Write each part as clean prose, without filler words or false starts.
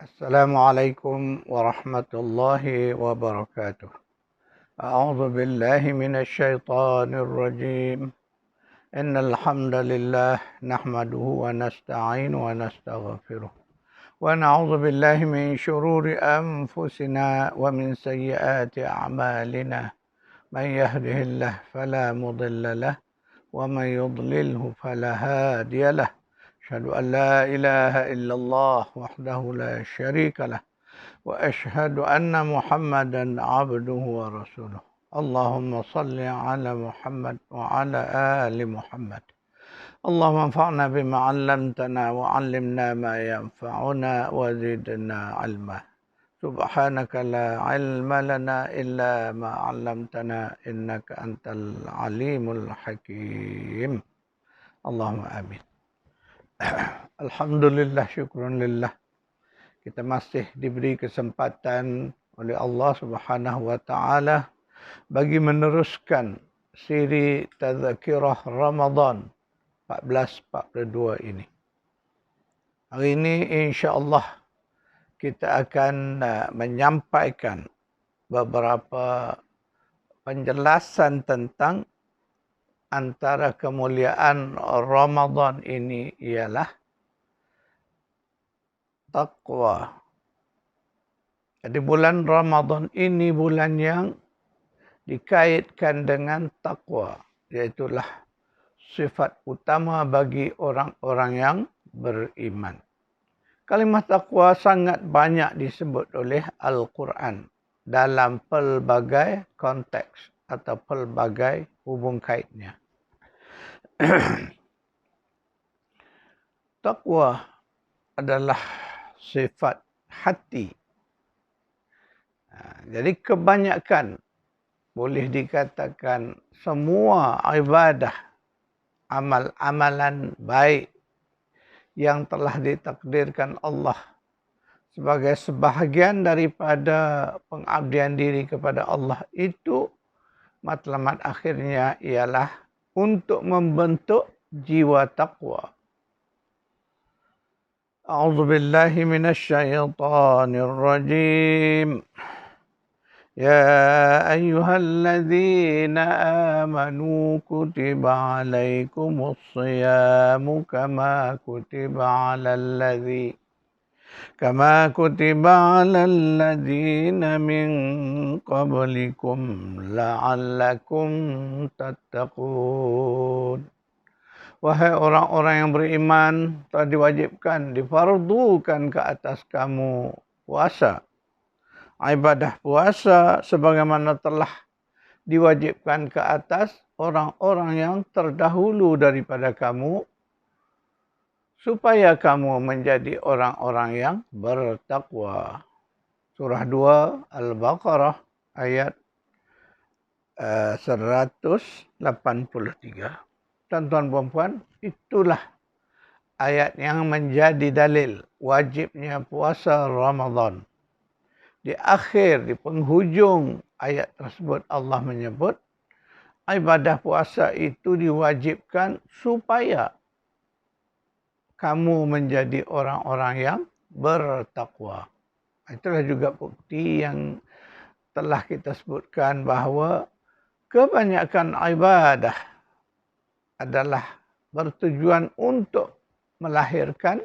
Assalamualaikum warahmatullahi wabarakatuh. A'udzu billahi minasy syaithanir rajim. Innal hamdalillah nahmaduhu wa nasta'inu wa nastaghfiruh. Wa na'udzu billahi min syururi anfusina wa min sayyiati a'malina. Man yahdihillah fala mudilla lah wa man yudlilhu fala hadiya lah. أشهد أن لا إله إلا الله وحده لا شريك له وأشهد أن محمدا عبده ورسوله اللهم صل على محمد وعلى آل محمد اللهم انفعنا بما علمتنا وعلمنا ما ينفعنا وزدنا علما سبحانك لا علم لنا إلا ما علمتنا إنك أنت العليم الحكيم اللهم آمين. Alhamdulillah, syukrunillah. Kita masih diberi kesempatan oleh Allah Subhanahu wa taala bagi meneruskan siri Tazkirah Ramadan 1442 ini. Hari ini insya-Allah kita akan menyampaikan beberapa penjelasan tentang antara kemuliaan Ramadan ini ialah taqwa. Jadi bulan Ramadan ini bulan yang dikaitkan dengan taqwa, iaitulah sifat utama bagi orang-orang yang beriman. Kalimat taqwa sangat banyak disebut oleh Al-Quran dalam pelbagai konteks atau pelbagai hubung kaitnya. Taqwa adalah sifat hati. Jadi kebanyakan boleh dikatakan semua ibadah, amal-amalan baik yang telah ditakdirkan Allah sebagai sebahagian daripada pengabdian diri kepada Allah itu matlamat akhirnya ialah untuk membentuk jiwa taqwa. A'udzu billahi minasy syaithanir rajim. Ya ayyuhalladzina amanu kutiba alaikumus shiyamu kama kutiba على الذين من قبلكم لعلكم تتقون. Wahai orang-orang yang beriman, telah diwajibkan, difardukan ke atas kamu puasa. Ibadah puasa sebagaimana telah diwajibkan ke atas orang-orang yang terdahulu daripada kamu, supaya kamu menjadi orang-orang yang bertakwa. Surah 2 Al-Baqarah ayat 183. Tuan-tuan dan puan, itulah ayat yang menjadi dalil wajibnya puasa Ramadan. Di akhir, di penghujung ayat tersebut Allah menyebut ibadah puasa itu diwajibkan supaya kamu menjadi orang-orang yang bertakwa. Itulah juga bukti yang telah kita sebutkan bahawa kebanyakan ibadah adalah bertujuan untuk melahirkan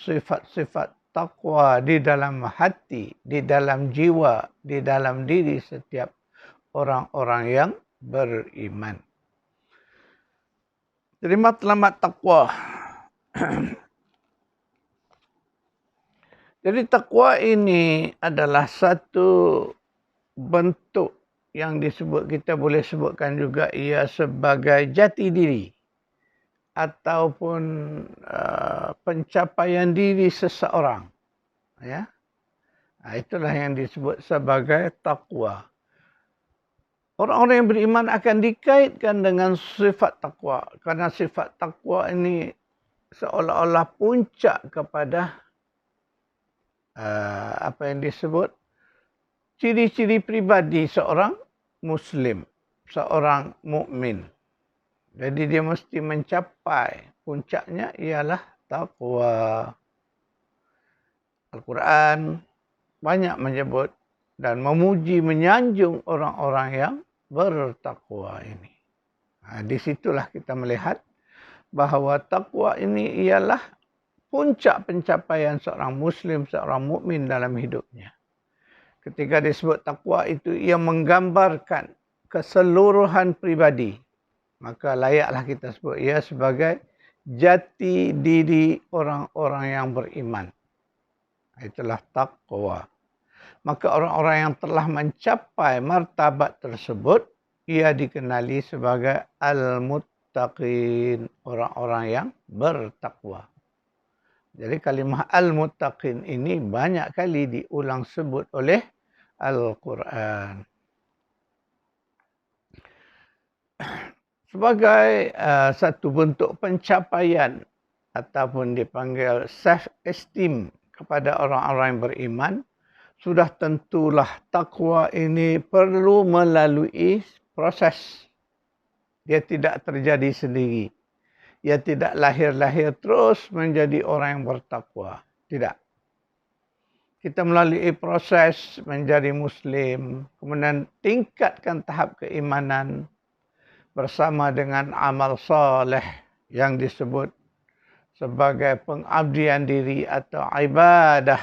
sifat-sifat takwa di dalam hati, di dalam jiwa, di dalam diri setiap orang-orang yang beriman. Jadi matlamat takwa. Jadi takwa ini adalah satu bentuk yang kita boleh sebutkan juga ia sebagai jati diri ataupun pencapaian diri seseorang. Ya, itulah yang disebut sebagai takwa. Orang-orang yang beriman akan dikaitkan dengan sifat takwa, karena sifat takwa ini seolah-olah puncak kepada apa yang disebut ciri-ciri pribadi seorang Muslim, seorang mukmin. Jadi dia mesti mencapai puncaknya ialah takwa. Al-Quran banyak menyebut dan memuji, menyanjung orang-orang yang bertakwa ini. Di situlah kita melihat bahawa takwa ini ialah puncak pencapaian seorang Muslim, seorang mukmin dalam hidupnya. Ketika disebut takwa itu, ia menggambarkan keseluruhan pribadi. Maka layaklah kita sebut ia sebagai jati diri orang-orang yang beriman. Itulah takwa. Maka orang-orang yang telah mencapai martabat tersebut, ia dikenali sebagai al-muttaqin, orang-orang yang bertakwa. Jadi kalimah al-muttaqin ini banyak kali diulang sebut oleh Al-Quran. Sebagai satu bentuk pencapaian ataupun dipanggil self-esteem kepada orang-orang yang beriman, sudah tentulah takwa ini perlu melalui proses. Dia tidak terjadi sendiri. Ia tidak lahir-lahir terus menjadi orang yang bertakwa. Tidak. Kita melalui proses menjadi Muslim, kemudian tingkatkan tahap keimanan bersama dengan amal soleh yang disebut sebagai pengabdian diri atau ibadah.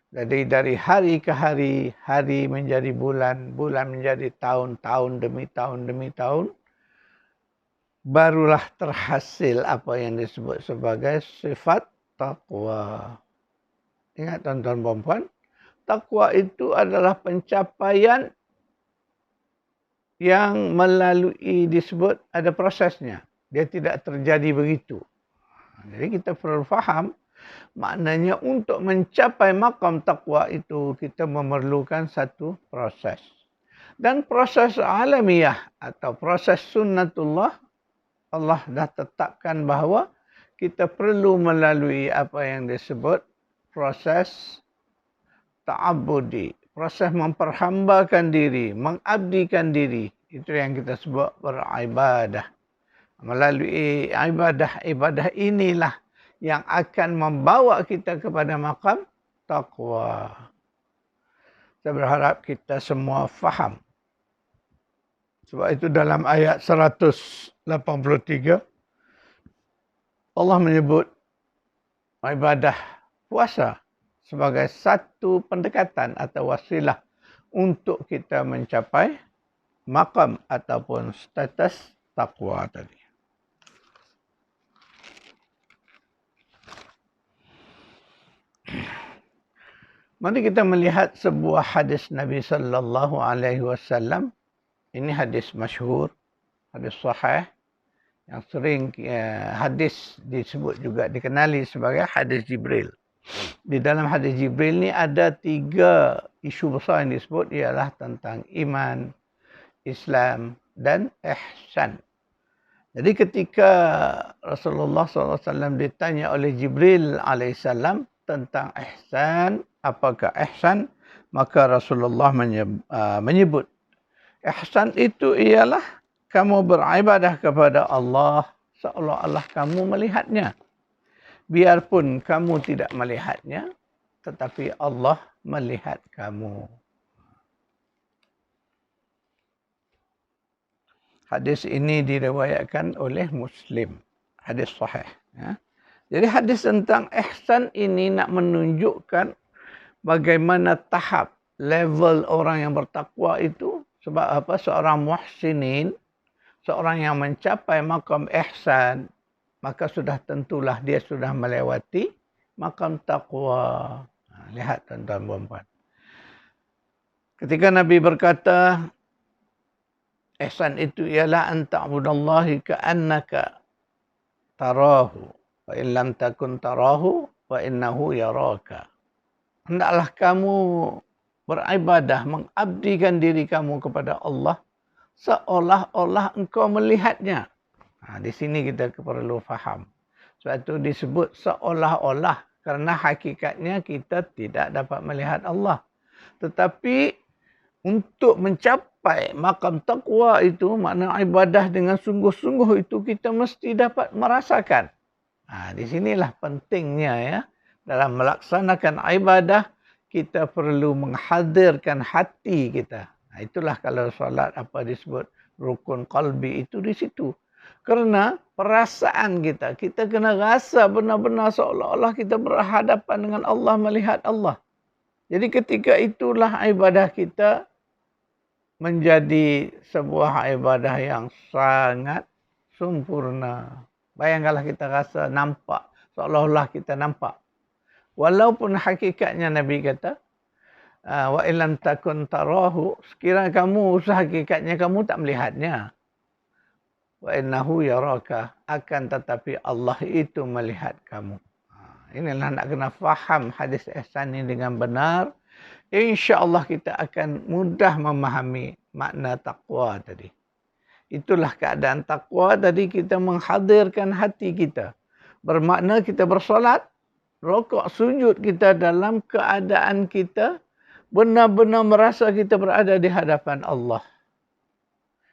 Jadi dari hari ke hari, hari menjadi bulan, bulan menjadi tahun, tahun demi tahun, barulah terhasil apa yang disebut sebagai sifat takwa. Ingat tuan-tuan dan puan, takwa itu adalah pencapaian yang melalui disebut ada prosesnya. Dia tidak terjadi begitu. Jadi kita perlu faham, maknanya untuk mencapai makam takwa itu kita memerlukan satu proses. Dan proses alamiah atau proses sunnatullah, Allah dah tetapkan bahawa kita perlu melalui apa yang disebut proses ta'abbudi, proses memperhambakan diri, mengabdikan diri. Itu yang kita sebut beribadah. Melalui ibadah inilah yang akan membawa kita kepada makam takwa. Saya berharap kita semua faham. Sebab itu dalam ayat 183, Allah menyebut ibadah puasa sebagai satu pendekatan atau wasilah untuk kita mencapai makam ataupun status takwa tadi. Mari kita melihat sebuah hadis Nabi sallallahu alaihi wasallam. Ini hadis masyhur, hadis sahih yang sering hadis disebut juga dikenali sebagai hadis Jibril. Di dalam hadis Jibril ni ada 3 isu besar yang disebut, ialah tentang iman, Islam dan ihsan. Jadi ketika Rasulullah SAW ditanya oleh Jibril AS tentang ihsan, apakah ihsan? Maka Rasulullah menyebut, ihsan itu ialah kamu beribadah kepada Allah seolah-olah kamu melihatnya. Biarpun kamu tidak melihatnya, tetapi Allah melihat kamu. Hadis ini diriwayatkan oleh Muslim. Hadis sahih. Ya. Jadi hadis tentang ihsan ini nak menunjukkan bagaimana tahap level orang yang bertakwa itu. Sebab apa? Seorang muhsinin, seorang yang mencapai makam ihsan, maka sudah tentulah dia sudah melewati makam takwa. Lihat tuan-tuan dan puan. Ketika Nabi berkata, ihsan itu ialah an ta'budallahi ka'annaka tarahu wa in lam takun tarahu wa innahu yaraka. Hendaklah kamu beribadah, mengabdikan diri kamu kepada Allah seolah-olah engkau melihatnya. Di sini kita perlu faham. Sebab itu disebut seolah-olah kerana hakikatnya kita tidak dapat melihat Allah. Tetapi untuk mencapai makam takwa itu, makna ibadah dengan sungguh-sungguh itu kita mesti dapat merasakan. Di sinilah pentingnya ya, dalam melaksanakan ibadah, kita perlu menghadirkan hati kita. Itulah kalau solat apa disebut rukun qalbi itu di situ. Kerana perasaan kita kena rasa benar-benar seolah-olah kita berhadapan dengan Allah, melihat Allah. Jadi ketika itulah ibadah kita menjadi sebuah ibadah yang sangat sempurna. Bayangkanlah kita rasa nampak, seolah-olah kita nampak. Walaupun hakikatnya Nabi kata, wa illam takun tarahu, sekiranya kamu hakikatnya kamu tak melihatnya. Wa innahu yaraka, akan tetapi Allah itu melihat kamu. Inilah nak kena faham hadis ihsan ini dengan benar. InsyaAllah kita akan mudah memahami makna taqwa tadi. Itulah keadaan taqwa tadi, kita menghadirkan hati kita. Bermakna kita bersolat, rokok sujud kita dalam keadaan kita benar-benar merasa kita berada di hadapan Allah.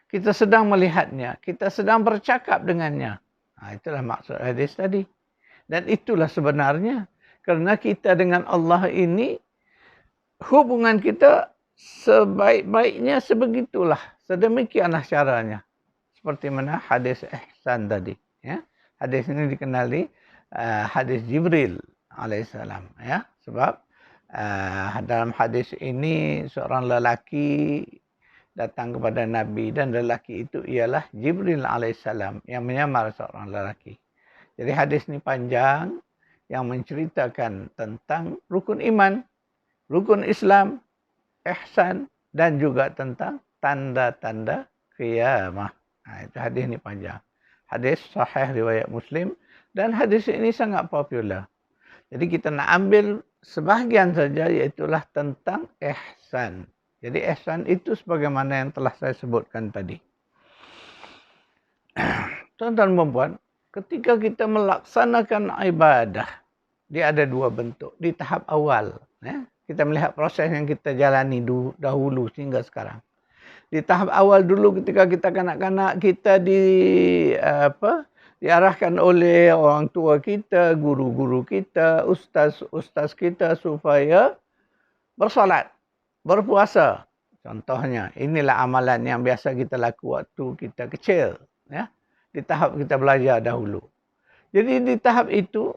Kita sedang melihatnya, kita sedang bercakap dengannya. Itulah maksud hadis tadi. Dan itulah sebenarnya. Kerana kita dengan Allah ini, hubungan kita sebaik-baiknya sebegitulah. Sedemikianlah caranya. Seperti mana hadis ihsan tadi. Ya. Hadis ini dikenali hadis Jibril alaihissalam. Ya. Sebab dalam hadis ini seorang lelaki datang kepada Nabi, dan lelaki itu ialah Jibril alaihissalam yang menyamar seorang lelaki. Jadi hadis ini panjang yang menceritakan tentang rukun iman, rukun Islam, ihsan, dan juga tentang tanda-tanda qiyamah. Itu hadis ini panjang. Hadis sahih riwayat Muslim, dan hadis ini sangat popular. Jadi kita nak ambil sebahagian saja, iaitulah tentang ihsan. Jadi ihsan itu sebagaimana yang telah saya sebutkan tadi. Tuan-tuan dan puan, ketika kita melaksanakan ibadah, dia ada dua bentuk. Di tahap awal, kita melihat proses yang kita jalani dahulu sehingga sekarang. Di tahap awal dulu ketika kita kanak-kanak, kita diarahkan oleh orang tua kita, guru-guru kita, ustaz-ustaz kita supaya bersolat, berpuasa. Contohnya, inilah amalan yang biasa kita lakukan waktu kita kecil. Ya. Di tahap kita belajar dahulu. Jadi di tahap itu,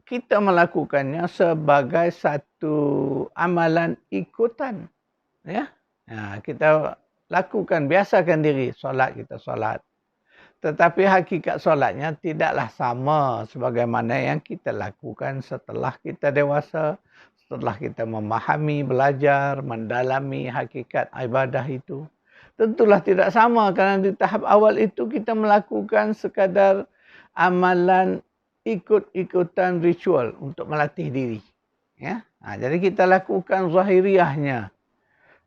kita melakukannya sebagai satu amalan ikutan. Ya. Nah, kita lakukan, biasakan diri, solat kita solat. Tetapi hakikat solatnya tidaklah sama sebagaimana yang kita lakukan setelah kita dewasa, setelah kita memahami, belajar, mendalami hakikat ibadah itu. Tentulah tidak sama, kerana di tahap awal itu kita melakukan sekadar amalan ikut-ikutan ritual untuk melatih diri. Ya? Jadi kita lakukan zahiriahnya.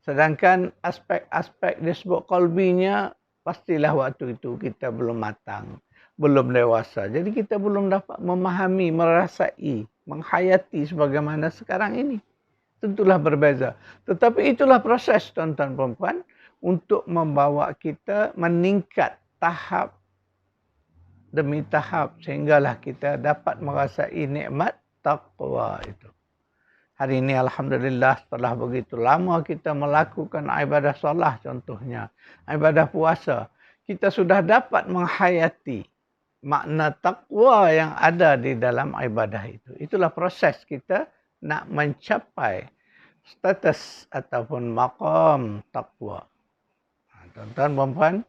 Sedangkan aspek-aspek disebut qalbinya, pastilah waktu itu kita belum matang, belum dewasa. Jadi kita belum dapat memahami, merasai, menghayati sebagaimana sekarang ini. Tentulah berbeza. Tetapi itulah proses, tuan-tuan dan puan, untuk membawa kita meningkat tahap demi tahap sehinggalah kita dapat merasai nikmat taqwa itu. Hari ini alhamdulillah setelah begitu lama kita melakukan ibadah solat contohnya, ibadah puasa, kita sudah dapat menghayati makna taqwa yang ada di dalam ibadah itu. Itulah proses kita nak mencapai status ataupun maqam taqwa. Tuan-tuan dan puan,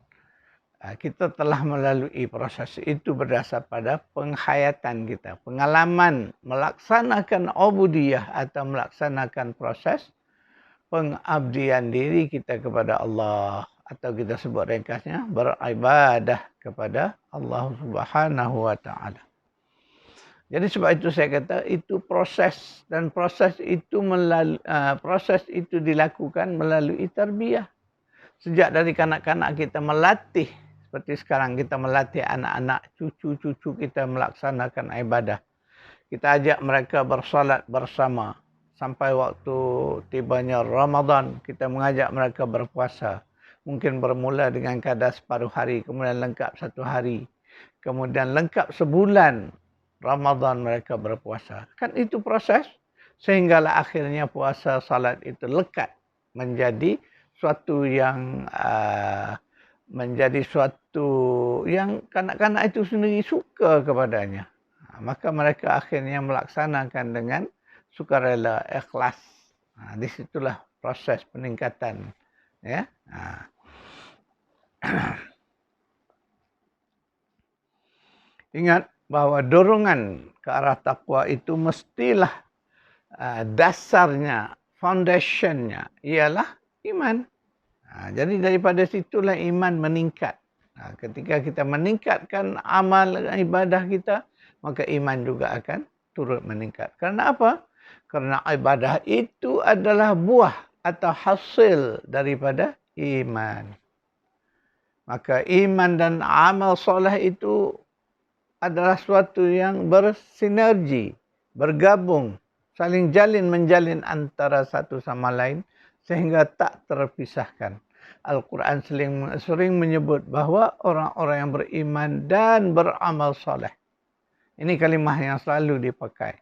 kita telah melalui proses itu berdasar pada penghayatan kita, pengalaman melaksanakan ubudiyah atau melaksanakan proses pengabdian diri kita kepada Allah, atau kita sebut ringkasnya beribadah kepada Allah Subhanahu wa taala. Jadi sebab itu saya kata itu proses, dan proses itu dilakukan melalui tarbiyah. Sejak dari kanak-kanak kita melatih, seperti sekarang kita melatih anak-anak, cucu-cucu kita melaksanakan ibadah. Kita ajak mereka bersolat bersama. Sampai waktu tibanya Ramadan, kita mengajak mereka berpuasa. Mungkin bermula dengan kadar separuh hari, kemudian lengkap 1 hari. Kemudian lengkap sebulan Ramadan mereka berpuasa. Kan itu proses. Sehinggalah akhirnya puasa salat itu lekat menjadi suatu yang menjadi suatu yang kanak-kanak itu sendiri suka kepadanya. Maka mereka akhirnya melaksanakan dengan sukarela, ikhlas. Di situlah proses peningkatan. Ya. Ingat bahawa dorongan ke arah takwa itu mestilah dasarnya, foundationnya ialah iman. Jadi daripada situlah iman meningkat. Ketika kita meningkatkan amal ibadah kita, maka iman juga akan turut meningkat. Karena apa? Karena ibadah itu adalah buah atau hasil daripada iman. Maka iman dan amal soleh itu adalah suatu yang bersinergi, bergabung, saling jalin menjalin antara satu sama lain sehingga tak terpisahkan. Al-Quran sering menyebut bahawa orang-orang yang beriman dan beramal soleh. Ini kalimah yang selalu dipakai.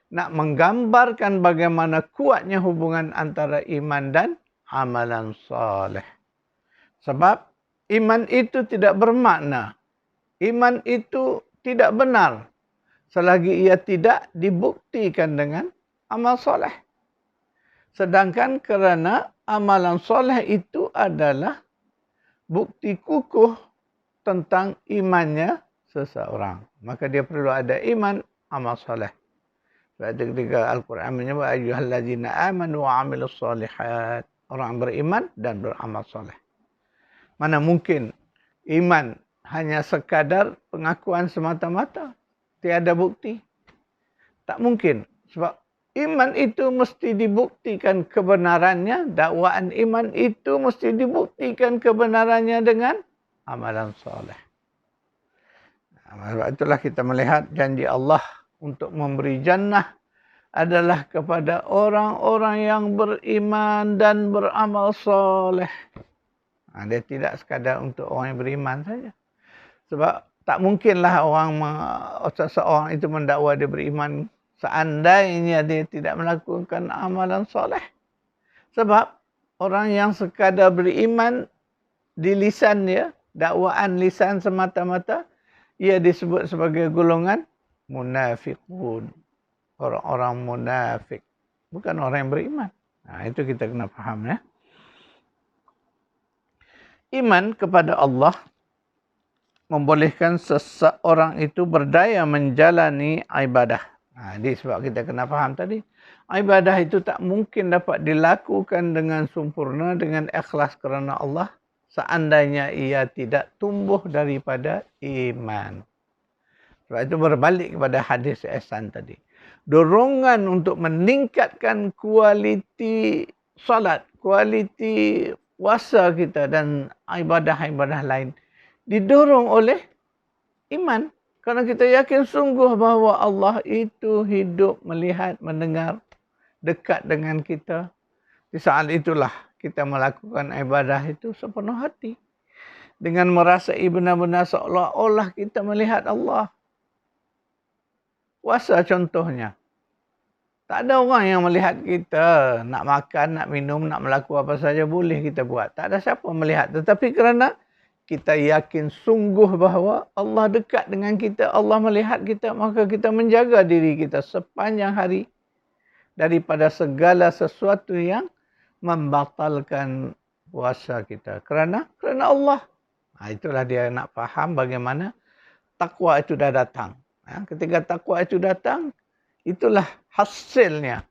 Nak menggambarkan bagaimana kuatnya hubungan antara iman dan amalan soleh. Sebab iman itu tidak bermakna. Iman itu tidak benar selagi ia tidak dibuktikan dengan amal soleh. Sedangkan kerana amalan soleh itu adalah bukti kukuh tentang imannya seseorang. Maka dia perlu ada iman, amal soleh. Sebab ketika Al-Quran menyebut ayyuhallazina amanu wa amilus solihat. Orang beriman dan beramal soleh. Mana mungkin iman hanya sekadar pengakuan semata-mata. Tiada bukti. Tak mungkin. Sebab iman itu mesti dibuktikan kebenarannya. Dakwaan iman itu mesti dibuktikan kebenarannya dengan amalan soleh. Sebab itulah kita melihat janji Allah untuk memberi jannah adalah kepada orang-orang yang beriman dan beramal soleh. Dia tidak sekadar untuk orang yang beriman saja. Sebab tak mungkinlah seseorang itu mendakwa dia beriman seandainya dia tidak melakukan amalan soleh. Sebab orang yang sekadar beriman di lisan dia, dakwaan lisan semata-mata, ia disebut sebagai golongan munafiqun. Orang-orang munafik. Bukan orang yang beriman. Itu kita kena faham ya. Iman kepada Allah membolehkan seseorang itu berdaya menjalani ibadah. Ini sebab kita kena faham tadi. Ibadah itu tak mungkin dapat dilakukan dengan sempurna, dengan ikhlas kerana Allah, seandainya ia tidak tumbuh daripada iman. Sebab itu berbalik kepada hadis ihsan tadi. Dorongan untuk meningkatkan kualiti salat, kualiti puasa kita dan ibadah-ibadah lain didorong oleh iman. Kerana kita yakin sungguh bahawa Allah itu hidup, melihat, mendengar, dekat dengan kita. Di saat itulah kita melakukan ibadah itu sepenuh hati. Dengan merasai benar-benar seolah-olah kita melihat Allah. Puasa contohnya. Tak ada orang yang melihat kita nak makan, nak minum, nak melakukan apa saja boleh kita buat. Tak ada siapa melihat. Tetapi kerana kita yakin sungguh bahawa Allah dekat dengan kita, Allah melihat kita, maka kita menjaga diri kita sepanjang hari daripada segala sesuatu yang membatalkan puasa kita. Kerana Allah. Itulah dia nak faham bagaimana takwa itu dah datang. Ketika takwa itu datang, itulah hasilnya.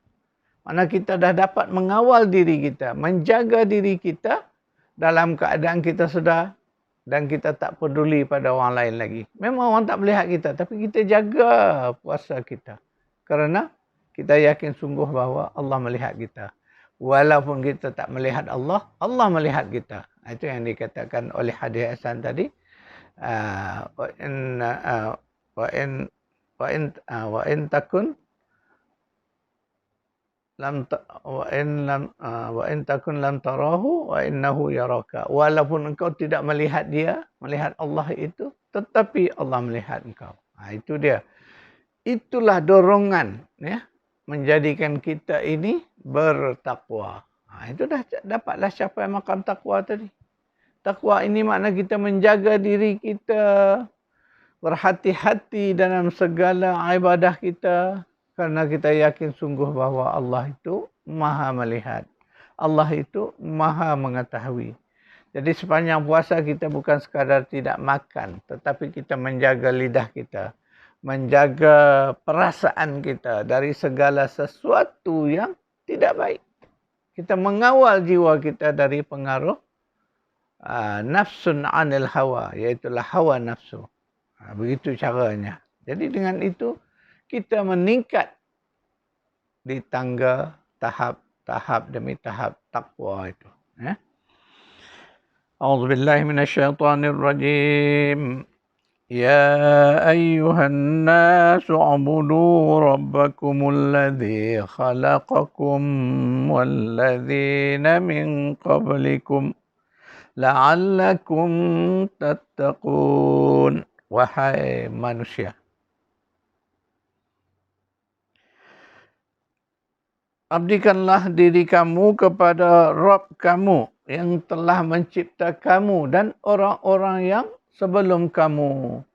Mana kita dah dapat mengawal diri kita, menjaga diri kita dalam keadaan kita sedar dan kita tak peduli pada orang lain lagi. Memang orang tak melihat kita, tapi kita jaga puasa kita. Kerana kita yakin sungguh bahawa Allah melihat kita. Walaupun kita tak melihat Allah, Allah melihat kita. Itu yang dikatakan oleh hadis ihsan tadi. Wa in takun lam tarahu wa innahu yaraka. Walaupun engkau tidak melihat dia, melihat Allah itu, tetapi Allah melihat engkau. Itu dia. itulah dorongan ya menjadikan kita ini bertakwa. Itu dah dapatlah capai maqam takwa tadi. Takwa ini makna kita menjaga diri kita, berhati-hati dalam segala ibadah kita, kerana kita yakin sungguh bahawa Allah itu Maha melihat. Allah itu Maha mengetahui. Jadi sepanjang puasa kita bukan sekadar tidak makan, tetapi kita menjaga lidah kita, menjaga perasaan kita dari segala sesuatu yang tidak baik. Kita mengawal jiwa kita dari pengaruh nafsun anil hawa, iaitulah hawa nafsu. Begitu caranya. Jadi dengan itu kita meningkat di tangga tahap demi tahap takwa itu. A'udzubillahi minasyaitonirrajim. يا أيها الناس اعبدوا ربكم الذي خلقكم والذين من قبلكم لعلكم تتقون. Wahai manusia, abdikanlah diri kamu kepada Rabb kamu yang telah mencipta kamu dan orang-orang yang sebelum kamu,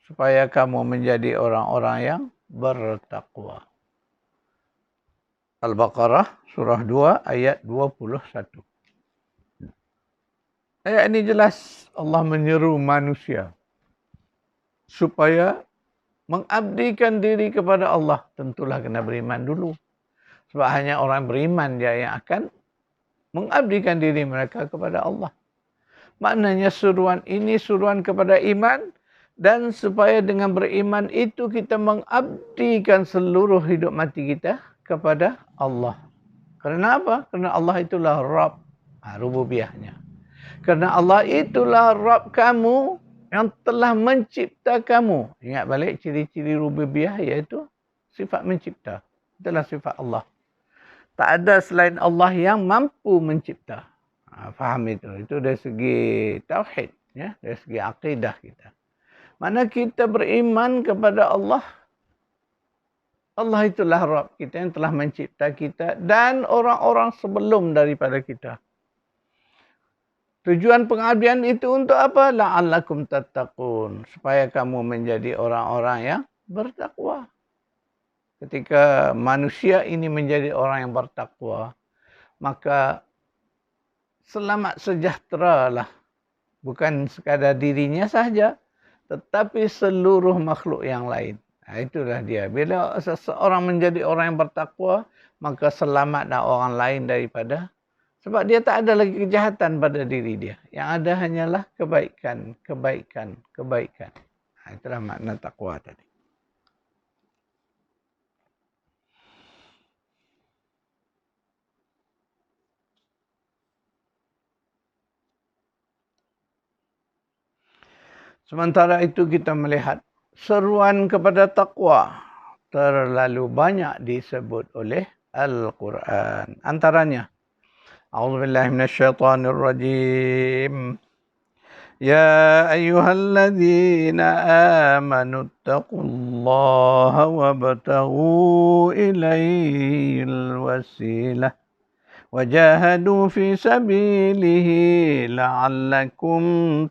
supaya kamu menjadi orang-orang yang bertakwa. Al-Baqarah surah 2 ayat 21. Ayat ini jelas Allah menyeru manusia supaya mengabdikan diri kepada Allah. Tentulah kena beriman dulu. Sebab hanya orang beriman dia yang akan mengabdikan diri mereka kepada Allah. Maknanya seruan ini seruan kepada iman, dan supaya dengan beriman itu kita mengabdikan seluruh hidup mati kita kepada Allah. Kerana apa? Kerana Allah itulah Rabb, rububiyahnya. Kerana Allah itulah Rabb kamu yang telah mencipta kamu. Ingat balik ciri-ciri rububiyah, iaitu sifat mencipta. Itulah sifat Allah. Tak ada selain Allah yang mampu mencipta. Faham itu. Itu dari segi tauhid, ya, dari segi akidah kita. Mana kita beriman kepada Allah. Allah itulah Rabb kita yang telah mencipta kita dan orang-orang sebelum daripada kita. Tujuan pengabdian itu untuk apa? La'allakum tattaqun. Supaya kamu menjadi orang-orang yang bertakwa. Ketika manusia ini menjadi orang yang bertakwa, maka selamat sejahtera lah. Bukan sekadar dirinya sahaja, tetapi seluruh makhluk yang lain. Itulah dia. Bila seseorang menjadi orang yang bertakwa, maka selamatlah orang lain daripada. Sebab dia tak ada lagi kejahatan pada diri dia. Yang ada hanyalah kebaikan, kebaikan, kebaikan. Itulah makna takwa tadi. Sementara itu kita melihat seruan kepada takwa terlalu banyak disebut oleh Al-Quran. Antaranya, A'udzubillahi minasyaitonirrajim. Ya ayyuhalladzina amanu taqullaha wabtaghu ilaihil wasilah. وَجَاهَدُوا فِي سَبِيلِهِ لَعَلَّكُمْ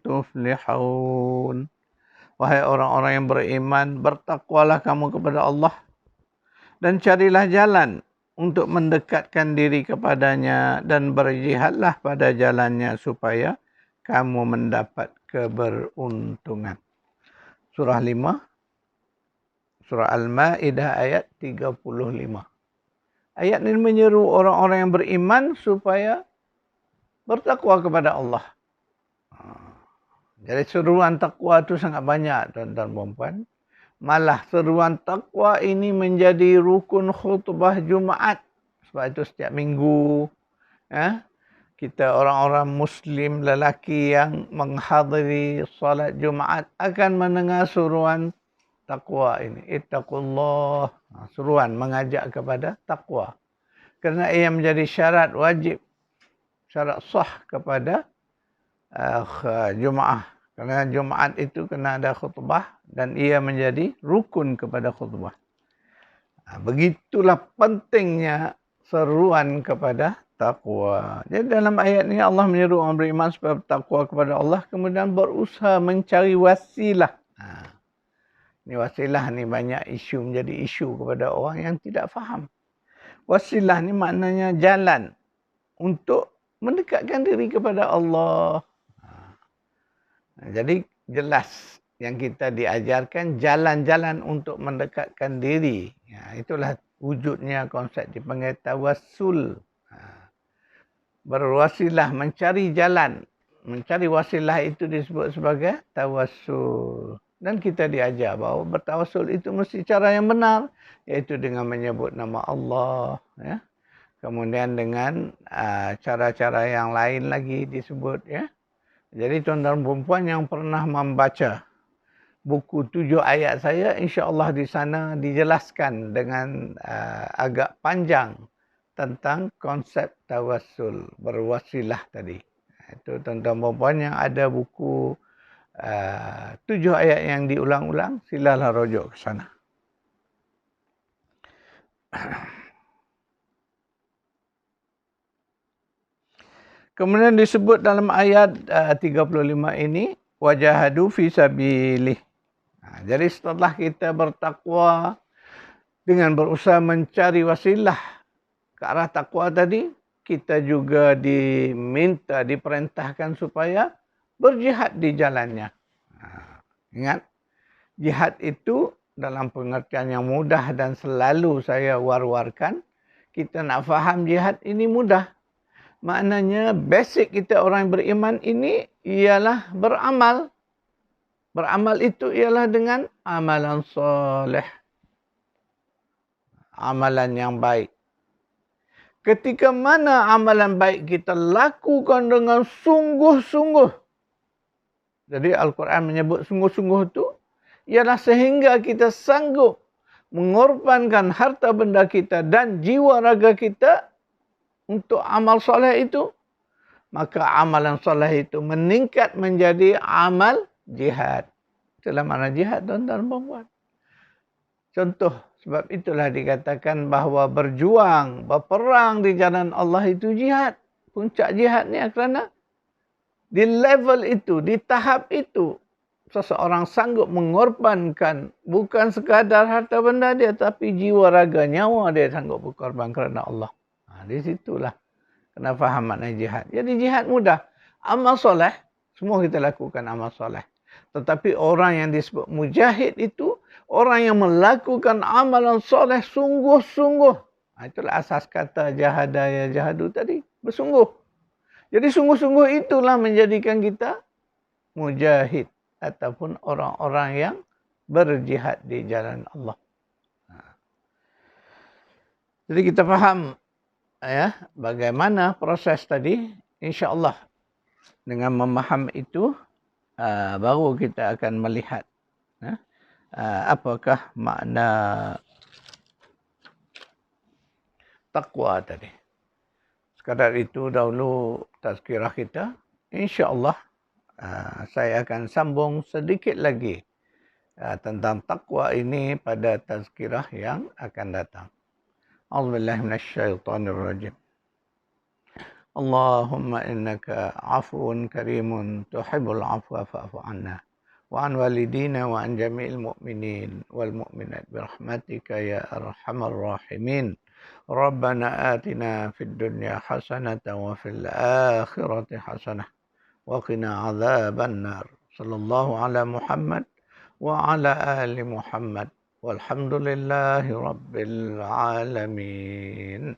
تُفْلِحُونَ. Wahai orang-orang yang beriman, bertakwalah kamu kepada Allah dan carilah jalan untuk mendekatkan diri kepadanya dan berjihadlah pada jalannya supaya kamu mendapat keberuntungan. Surah 5, Surah Al-Ma'idah ayat 35. Ayat ini menyeru orang-orang yang beriman supaya bertakwa kepada Allah. Jadi seruan takwa itu sangat banyak, tuan-tuan dan puan-puan. Malah seruan takwa ini menjadi rukun khutbah Jumaat. Sebab itu setiap minggu, kita orang-orang Muslim lelaki yang menghadiri salat Jumaat akan mendengar seruan takwa ini. Ittaqullah. Seruan mengajak kepada takwa. Kerana ia menjadi syarat wajib, syarat sah kepada Jumaat Kerana Jumaat itu kena ada khutbah dan ia menjadi rukun kepada khutbah. Begitulah pentingnya seruan kepada takwa. Jadi dalam ayat ini Allah menyeru orang beriman supaya bertakwa kepada Allah, kemudian berusaha mencari wasilah. Ini wasilah ni banyak isu menjadi isu kepada orang yang tidak faham. Wasilah ni maknanya jalan untuk mendekatkan diri kepada Allah. Jadi jelas yang kita diajarkan jalan-jalan untuk mendekatkan diri. Itulah wujudnya konsep dipanggil tawassul. Berwasilah, mencari jalan. Mencari wasilah itu disebut sebagai tawassul. Dan kita diajar bahawa bertawassul itu mesti cara yang benar. Iaitu dengan menyebut nama Allah. Ya. Kemudian dengan cara-cara yang lain lagi disebut. Ya. Jadi tuan-tuan dan perempuan yang pernah membaca buku 7 ayat saya, insya-Allah di sana dijelaskan dengan agak panjang tentang konsep tawassul, berwasilah tadi. Itu tuan-tuan dan perempuan yang ada buku 7 ayat yang diulang-ulang, silalah rujuk ke sana. Kemudian disebut dalam ayat 35 ini, wajahadu fi sabilih. Jadi setelah kita bertakwa dengan berusaha mencari wasilah ke arah takwa tadi, kita juga diperintahkan supaya berjihad di jalannya. Ingat, jihad itu dalam pengertian yang mudah dan selalu saya war-warkan, kita nak faham jihad ini mudah. Maknanya basic kita orang beriman ini ialah beramal. Beramal itu ialah dengan amalan soleh. Amalan yang baik. Ketika mana amalan baik kita lakukan dengan sungguh-sungguh. Jadi Al-Quran menyebut sungguh-sungguh itu ialah sehingga kita sanggup mengorbankan harta benda kita dan jiwa raga kita untuk amal soleh itu, maka amalan soleh itu meningkat menjadi amal jihad. Itulah makna jihad, tuan-tuan dan puan. Contoh, sebab itulah dikatakan bahawa berjuang, berperang di jalan Allah itu jihad. Puncak jihadnya kerana di level itu, di tahap itu, seseorang sanggup mengorbankan bukan sekadar harta benda dia, tapi jiwa raga, nyawa dia sanggup berkorban kerana Allah. Di situlah kena faham makna jihad. Jadi jihad mudah. Amal soleh, semua kita lakukan amal soleh. Tetapi orang yang disebut mujahid itu, orang yang melakukan amalan soleh sungguh-sungguh. Itulah asas kata jahada ya jahadu tadi. Bersungguh. Jadi sungguh-sungguh itulah menjadikan kita mujahid. Ataupun orang-orang yang berjihad di jalan Allah. Jadi kita faham ya, bagaimana proses tadi, insya-Allah dengan memaham itu baru kita akan melihat apakah makna takwa tadi. Sekadar itu dahulu tazkirah kita. Insya-Allah saya akan sambung sedikit lagi tentang takwa ini pada tazkirah yang akan datang. A'udzubillahi minasyaitonirrajim. Allahumma innaka afuwun karimun tuhibbul afwa fa'fu anna wa an walidina wa an jami'il mu'minin wal mu'minat birahmatika ya arhamar rahimin. Rabbana atina fid dunya hasanatan wa fil akhirati hasanah wa qina adzaban nar. Sallallahu ala Muhammad wa ala ali Muhammad. Walhamdulillahi Rabbil Alamin.